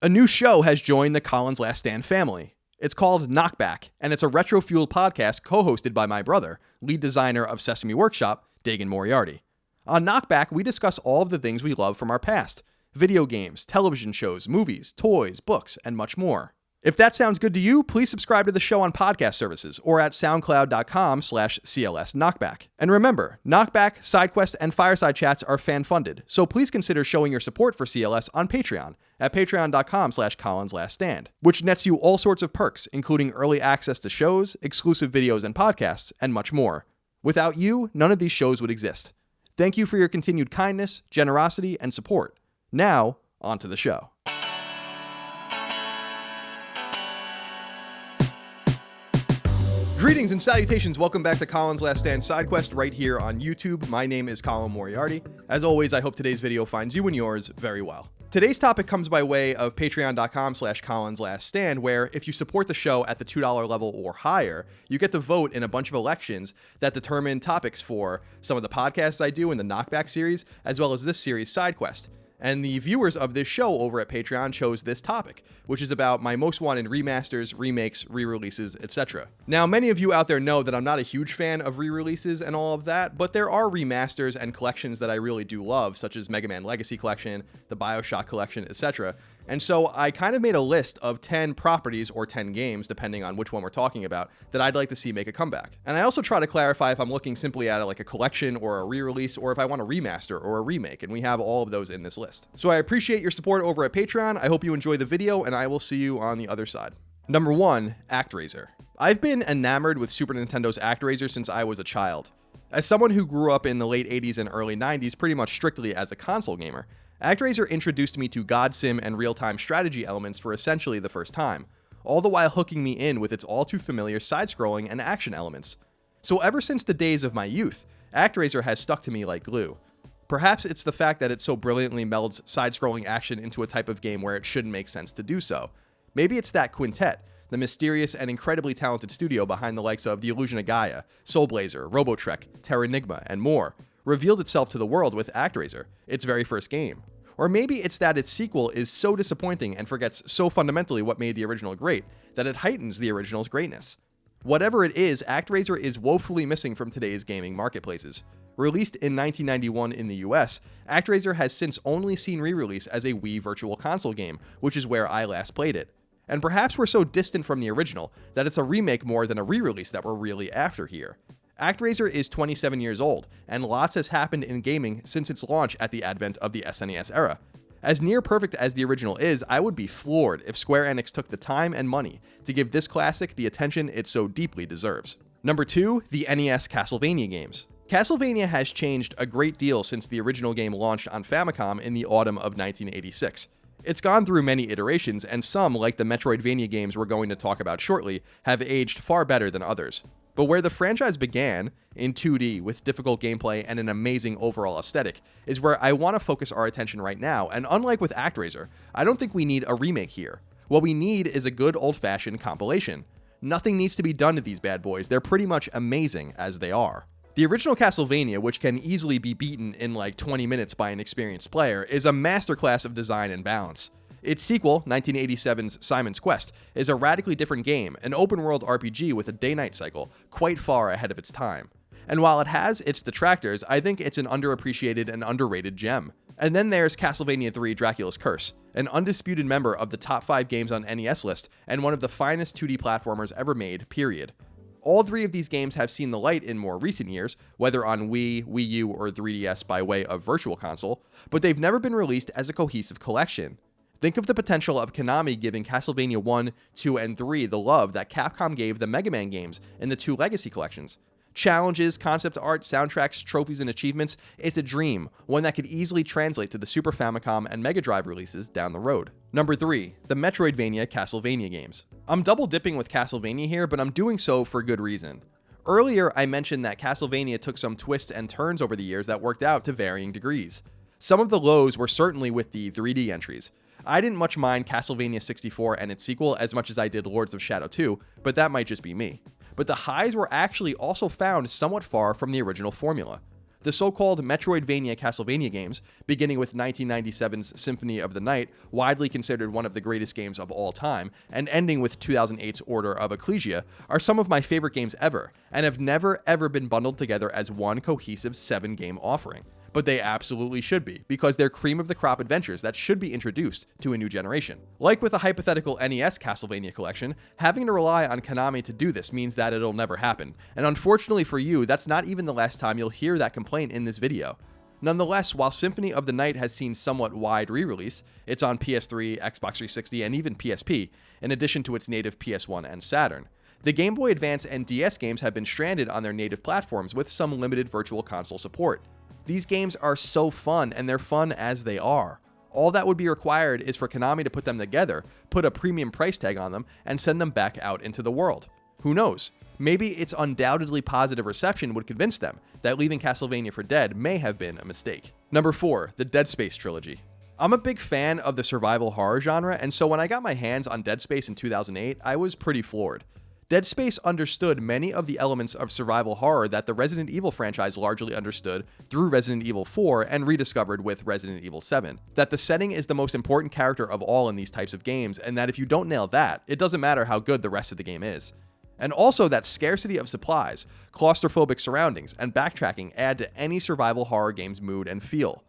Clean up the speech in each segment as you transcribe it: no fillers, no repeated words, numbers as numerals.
A new show has joined the Colin's Last Stand family. It's called Knockback, and it's a retro-fueled podcast co-hosted by my brother, lead designer of Sesame Workshop, Dagan Moriarty. On Knockback, we discuss all of the things we love from our past: video games, television shows, movies, toys, books, and much more. If that sounds good to you, please subscribe to the show on podcast services or at soundcloud.com/CLS Knockback. And remember, Knockback, SideQuest, and Fireside Chats are fan-funded, so please consider showing your support for CLS on Patreon at patreon.com/ColinsLastStand, which nets you all sorts of perks, including early access to shows, exclusive videos and podcasts, and much more. Without you, none of these shows would exist. Thank you for your continued kindness, generosity, and support. Now, on to the show. Greetings and salutations. Welcome back to Colin's Last Stand SideQuest right here on YouTube. My name is Colin Moriarty. As always, I hope today's video finds you and yours very well. Today's topic comes by way of patreon.com/ColinsLastStand, where if you support the show at the $2 level or higher, you get to vote in a bunch of elections that determine topics for some of the podcasts I do in the Knockback series, as well as this series, SideQuest. And the viewers of this show over at Patreon chose this topic, which is about my most wanted remasters, remakes, re-releases, etc. Now, many of you out there know that I'm not a huge fan of re-releases and all of that, but there are remasters and collections that I really do love, such as Mega Man Legacy Collection, the BioShock Collection, etc. And so I kind of made a list of 10 properties or 10 games, depending on which one we're talking about, that I'd like to see make a comeback. And I also try to clarify if I'm looking simply at like a collection or a re-release, or if I want a remaster or a remake, and we have all of those in this list. So I appreciate your support over at Patreon. I hope you enjoy the video, and I will see you on the other side. Number 1, ActRaiser. I've been enamored with Super Nintendo's ActRaiser since I was a child. As someone who grew up in the late 80s and early 90s pretty much strictly as a console gamer, ActRaiser introduced me to God Sim and real-time strategy elements for essentially the first time, all the while hooking me in with its all-too-familiar side-scrolling and action elements. So ever since the days of my youth, ActRaiser has stuck to me like glue. Perhaps it's the fact that it so brilliantly melds side-scrolling action into a type of game where it shouldn't make sense to do so. Maybe it's that quintet, the mysterious and incredibly talented studio behind the likes of The Illusion of Gaia, Soul Blazer, Robotrek, Terranigma, and more, revealed itself to the world with ActRaiser, its very first game. Or maybe it's that its sequel is so disappointing and forgets so fundamentally what made the original great that it heightens the original's greatness. Whatever it is, ActRaiser is woefully missing from today's gaming marketplaces. Released in 1991 in the US, ActRaiser has since only seen re-release as a Wii Virtual Console game, which is where I last played it. And perhaps we're so distant from the original that it's a remake more than a re-release that we're really after here. ActRaiser is 27 years old, and lots has happened in gaming since its launch at the advent of the SNES era. As near perfect as the original is, I would be floored if Square Enix took the time and money to give this classic the attention it so deeply deserves. Number 2, the NES Castlevania games. Castlevania has changed a great deal since the original game launched on Famicom in the autumn of 1986. It's gone through many iterations, and some, like the Metroidvania games we're going to talk about shortly, have aged far better than others. But where the franchise began, in 2D with difficult gameplay and an amazing overall aesthetic, is where I want to focus our attention right now, and unlike with ActRaiser, I don't think we need a remake here. What we need is a good old-fashioned compilation. Nothing needs to be done to these bad boys, they're pretty much amazing as they are. The original Castlevania, which can easily be beaten in like 20 minutes by an experienced player, is a masterclass of design and balance. Its sequel, 1987's Simon's Quest, is a radically different game, an open-world RPG with a day-night cycle, quite far ahead of its time. And while it has its detractors, I think it's an underappreciated and underrated gem. And then there's Castlevania III Dracula's Curse, an undisputed member of the top 5 games on NES list, and one of the finest 2D platformers ever made, period. All 3 of these games have seen the light in more recent years, whether on Wii, Wii U, or 3DS by way of Virtual Console, but they've never been released as a cohesive collection. Think of the potential of Konami giving Castlevania 1, 2, and 3 the love that Capcom gave the Mega Man games in the 2 Legacy collections. Challenges, concept art, soundtracks, trophies, and achievements, it's a dream, one that could easily translate to the Super Famicom and Mega Drive releases down the road. Number 3, the Metroidvania Castlevania games. I'm double dipping with Castlevania here, but I'm doing so for good reason. Earlier, I mentioned that Castlevania took some twists and turns over the years that worked out to varying degrees. Some of the lows were certainly with the 3D entries. I didn't much mind Castlevania 64 and its sequel as much as I did Lords of Shadow 2, but that might just be me. But the highs were actually also found somewhat far from the original formula. The so-called Metroidvania Castlevania games, beginning with 1997's Symphony of the Night, widely considered one of the greatest games of all time, and ending with 2008's Order of Ecclesia, are some of my favorite games ever, and have never ever been bundled together as one cohesive 7-game offering. But they absolutely should be, because they're cream of the crop adventures that should be introduced to a new generation. Like with the hypothetical NES Castlevania collection, having to rely on Konami to do this means that it'll never happen, and unfortunately for you, that's not even the last time you'll hear that complaint in this video. Nonetheless, while Symphony of the Night has seen somewhat wide re-release, it's on PS3, Xbox 360, and even PSP, in addition to its native PS1 and Saturn. The Game Boy Advance and DS games have been stranded on their native platforms with some limited virtual console support. These games are so fun, and they're fun as they are. All that would be required is for Konami to put them together, put a premium price tag on them, and send them back out into the world. Who knows? Maybe its undoubtedly positive reception would convince them that leaving Castlevania for dead may have been a mistake. Number 4, the Dead Space trilogy. I'm a big fan of the survival horror genre, and so when I got my hands on Dead Space in 2008, I was pretty floored. Dead Space understood many of the elements of survival horror that the Resident Evil franchise largely understood through Resident Evil 4 and rediscovered with Resident Evil 7. That the setting is the most important character of all in these types of games, and that if you don't nail that, it doesn't matter how good the rest of the game is. And also that scarcity of supplies, claustrophobic surroundings, and backtracking add to any survival horror game's mood and feel.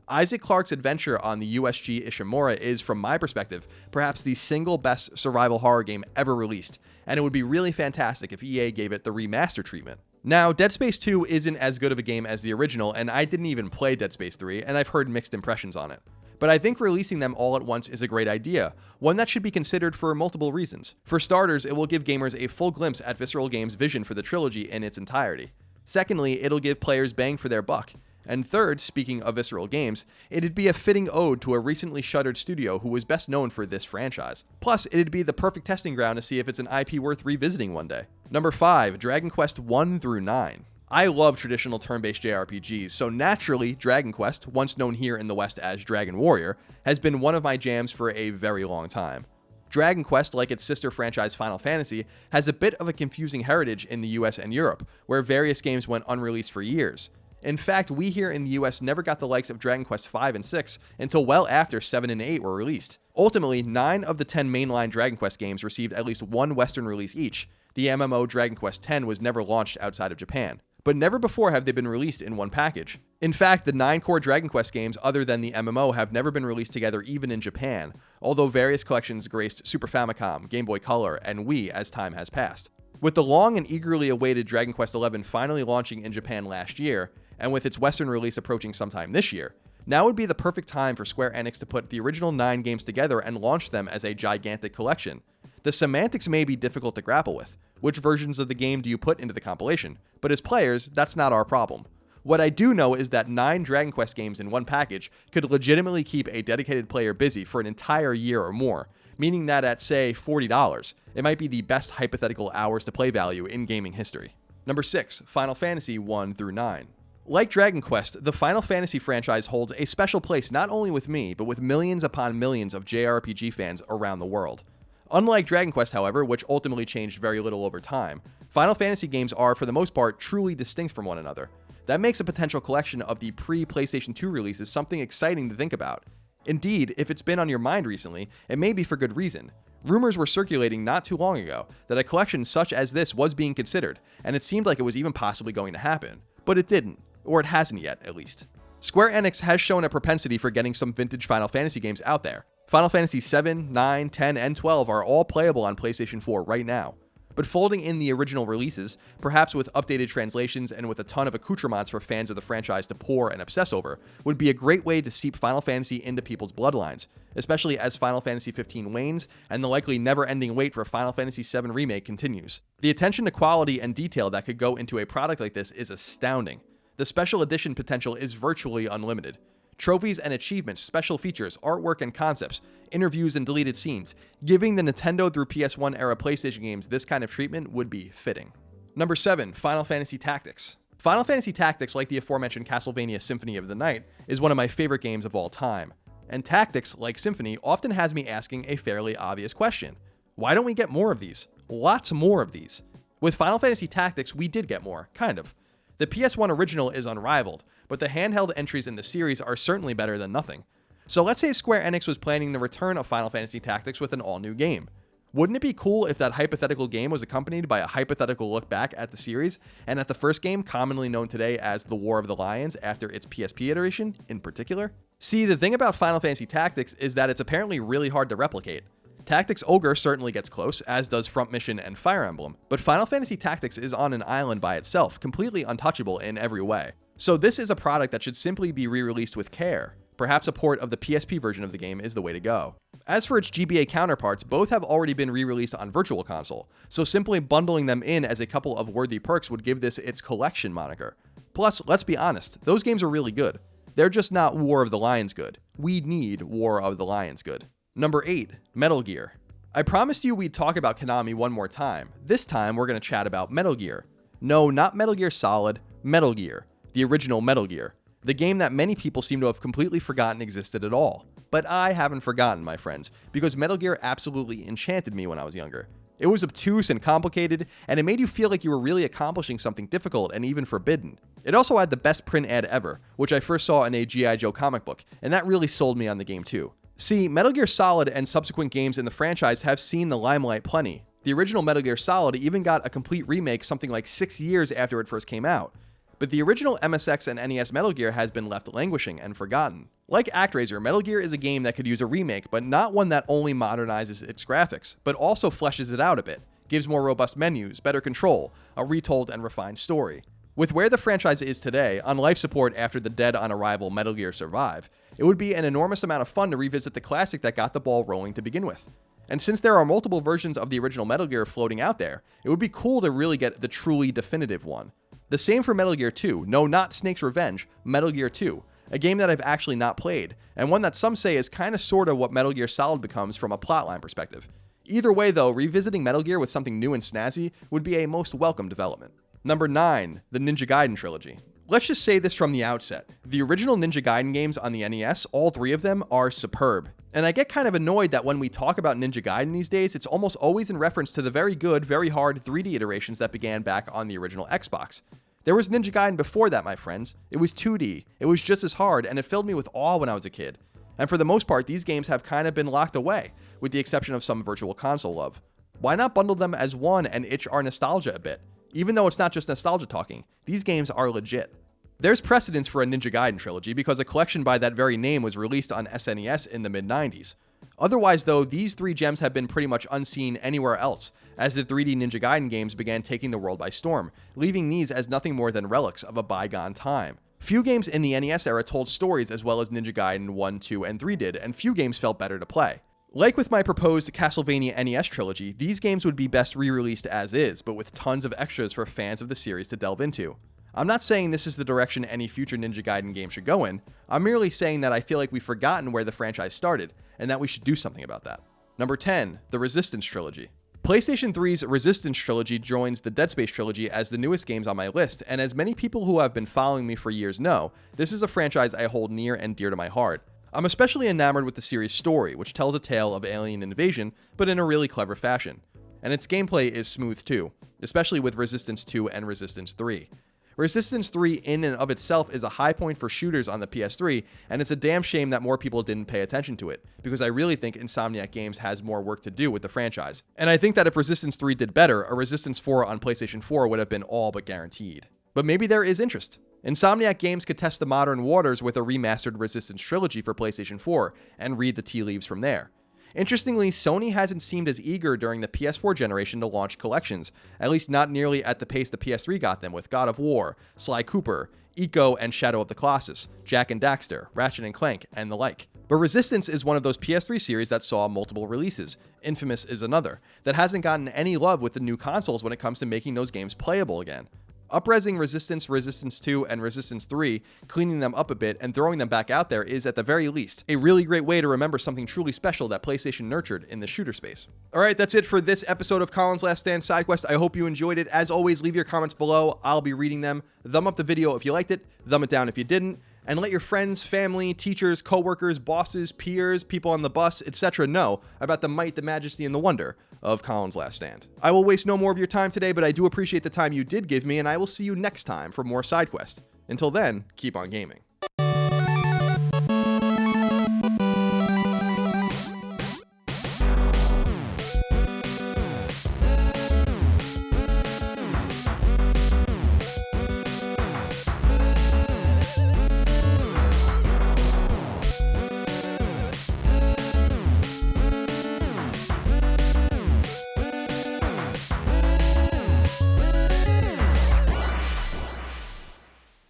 Isaac Clarke's adventure on the USG Ishimura is, from my perspective, perhaps the single best survival horror game ever released, and it would be really fantastic if EA gave it the remaster treatment. Now, Dead Space 2 isn't as good of a game as the original, and I didn't even play Dead Space 3, and I've heard mixed impressions on it. But I think releasing them all at once is a great idea, one that should be considered for multiple reasons. For starters, it will give gamers a full glimpse at Visceral Games' vision for the trilogy in its entirety. Secondly, it'll give players bang for their buck. And third, speaking of Visceral Games, it'd be a fitting ode to a recently shuttered studio who was best known for this franchise. Plus, it'd be the perfect testing ground to see if it's an IP worth revisiting one day. Number 5, Dragon Quest 1 through 9. I love traditional turn-based JRPGs, so naturally, Dragon Quest, once known here in the West as Dragon Warrior, has been one of my jams for a very long time. Dragon Quest, like its sister franchise Final Fantasy, has a bit of a confusing heritage in the US and Europe, where various games went unreleased for years. In fact, we here in the US never got the likes of Dragon Quest 5 and 6 until well after 7 and 8 were released. Ultimately, 9 of the 10 mainline Dragon Quest games received at least one Western release each. The MMO Dragon Quest X was never launched outside of Japan. But never before have they been released in one package. In fact, the 9 core Dragon Quest games other than the MMO have never been released together even in Japan, although various collections graced Super Famicom, Game Boy Color, and Wii as time has passed. With the long and eagerly awaited Dragon Quest XI finally launching in Japan last year, and with its Western release approaching sometime this year, now would be the perfect time for Square Enix to put the original 9 games together and launch them as a gigantic collection. The semantics may be difficult to grapple with. Which versions of the game do you put into the compilation? But as players, that's not our problem. What I do know is that 9 Dragon Quest games in one package could legitimately keep a dedicated player busy for an entire year or more, meaning that at, say, $40, it might be the best hypothetical hours to play value in gaming history. Number 6, Final Fantasy 1 through 9. Like Dragon Quest, the Final Fantasy franchise holds a special place not only with me, but with millions upon millions of JRPG fans around the world. Unlike Dragon Quest, however, which ultimately changed very little over time, Final Fantasy games are, for the most part, truly distinct from one another. That makes a potential collection of the pre-PlayStation 2 releases something exciting to think about. Indeed, if it's been on your mind recently, it may be for good reason. Rumors were circulating not too long ago that a collection such as this was being considered, and it seemed like it was even possibly going to happen. But it didn't. Or it hasn't yet, at least. Square Enix has shown a propensity for getting some vintage Final Fantasy games out there. Final Fantasy 7, 9, 10, and 12 are all playable on PlayStation 4 right now. But folding in the original releases, perhaps with updated translations and with a ton of accoutrements for fans of the franchise to pore and obsess over, would be a great way to seep Final Fantasy into people's bloodlines, especially as Final Fantasy 15 wanes and the likely never-ending wait for Final Fantasy 7 Remake continues. The attention to quality and detail that could go into a product like this is astounding. The special edition potential is virtually unlimited. Trophies and achievements, special features, artwork and concepts, interviews and deleted scenes. Giving the Nintendo through PS1 era PlayStation games this kind of treatment would be fitting. Number 7, Final Fantasy Tactics. Final Fantasy Tactics, like the aforementioned Castlevania Symphony of the Night, is one of my favorite games of all time. And Tactics, like Symphony, often has me asking a fairly obvious question. Why don't we get more of these? Lots more of these. With Final Fantasy Tactics, we did get more, kind of. The PS1 original is unrivaled, but the handheld entries in the series are certainly better than nothing. So let's say Square Enix was planning the return of Final Fantasy Tactics with an all-new game. Wouldn't it be cool if that hypothetical game was accompanied by a hypothetical look back at the series and at the first game, commonly known today as The War of the Lions after its PSP iteration in particular? See, the thing about Final Fantasy Tactics is that it's apparently really hard to replicate. Tactics Ogre certainly gets close, as does Front Mission and Fire Emblem, but Final Fantasy Tactics is on an island by itself, completely untouchable in every way. So this is a product that should simply be re-released with care. Perhaps a port of the PSP version of the game is the way to go. As for its GBA counterparts, both have already been re-released on Virtual Console, so simply bundling them in as a couple of worthy perks would give this its collection moniker. Plus, let's be honest, those games are really good. They're just not War of the Lions good. We need War of the Lions good. Number 8, Metal Gear. I promised you we'd talk about Konami one more time. This time we're going to chat about Metal Gear. No, not Metal Gear Solid, Metal Gear. The original Metal Gear. The game that many people seem to have completely forgotten existed at all. But I haven't forgotten, my friends, because Metal Gear absolutely enchanted me when I was younger. It was obtuse and complicated, and it made you feel like you were really accomplishing something difficult and even forbidden. It also had the best print ad ever, which I first saw in a G.I. Joe comic book, and that really sold me on the game too. See, Metal Gear Solid and subsequent games in the franchise have seen the limelight plenty. The original Metal Gear Solid even got a complete remake something like 6 years after it first came out. But the original MSX and NES Metal Gear has been left languishing and forgotten. Like ActRaiser, Metal Gear is a game that could use a remake, but not one that only modernizes its graphics, but also fleshes it out a bit, gives more robust menus, better control, a retold and refined story. With where the franchise is today, on life support after the dead on arrival Metal Gear Survive, it would be an enormous amount of fun to revisit the classic that got the ball rolling to begin with. And since there are multiple versions of the original Metal Gear floating out there, it would be cool to really get the truly definitive one. The same for Metal Gear 2, no, not Snake's Revenge, Metal Gear 2, a game that I've actually not played, and one that some say is kinda sorta what Metal Gear Solid becomes from a plotline perspective. Either way though, revisiting Metal Gear with something new and snazzy would be a most welcome development. Number 9, the Ninja Gaiden trilogy. Let's just say this from the outset. The original Ninja Gaiden games on the NES, all 3 of them, are superb. And I get kind of annoyed that when we talk about Ninja Gaiden these days, it's almost always in reference to the very good, very hard 3D iterations that began back on the original Xbox. There was Ninja Gaiden before that, my friends. It was 2D. It was just as hard, and it filled me with awe when I was a kid. And for the most part, these games have kind of been locked away, with the exception of some Virtual Console love. Why not bundle them as one and itch our nostalgia a bit? Even though it's not just nostalgia talking, these games are legit. There's precedence for a Ninja Gaiden trilogy because a collection by that very name was released on SNES in the mid-90s. Otherwise though, these 3 gems have been pretty much unseen anywhere else, as the 3D Ninja Gaiden games began taking the world by storm, leaving these as nothing more than relics of a bygone time. Few games in the NES era told stories as well as Ninja Gaiden 1, 2, and 3 did, and few games felt better to play. Like with my proposed Castlevania NES trilogy, these games would be best re-released as is, but with tons of extras for fans of the series to delve into. I'm not saying this is the direction any future Ninja Gaiden game should go in, I'm merely saying that I feel like we've forgotten where the franchise started, and that we should do something about that. Number 10, the Resistance trilogy. PlayStation 3's Resistance trilogy joins the Dead Space trilogy as the newest games on my list, and as many people who have been following me for years know, this is a franchise I hold near and dear to my heart. I'm especially enamored with the series' story, which tells a tale of alien invasion, but in a really clever fashion. And its gameplay is smooth too, especially with Resistance 2 and Resistance 3. Resistance 3 in and of itself is a high point for shooters on the PS3, and it's a damn shame that more people didn't pay attention to it, because I really think Insomniac Games has more work to do with the franchise. And I think that if Resistance 3 did better, a Resistance 4 on PlayStation 4 would have been all but guaranteed. But maybe there is interest. Insomniac Games could test the modern waters with a remastered Resistance trilogy for PlayStation 4, and read the tea leaves from there. Interestingly, Sony hasn't seemed as eager during the PS4 generation to launch collections, at least not nearly at the pace the PS3 got them with God of War, Sly Cooper, Ico and Shadow of the Colossus, Jak and Daxter, Ratchet & Clank, and the like. But Resistance is one of those PS3 series that saw multiple releases. Infamous is another, that hasn't gotten any love with the new consoles when it comes to making those games playable again. Upresing Resistance, Resistance 2, and Resistance 3, cleaning them up a bit, and throwing them back out there is, at the very least, a really great way to remember something truly special that PlayStation nurtured in the shooter space. Alright, that's it for this episode of Colin's Last Stand SideQuest. I hope you enjoyed it. As always, leave your comments below. I'll be reading them. Thumb up the video if you liked it, thumb it down if you didn't. And let your friends, family, teachers, coworkers, bosses, peers, people on the bus, etc. know about the might, the majesty, and the wonder of Colin's Last Stand. I will waste no more of your time today, but I do appreciate the time you did give me, and I will see you next time for more side quests. Until then, keep on gaming.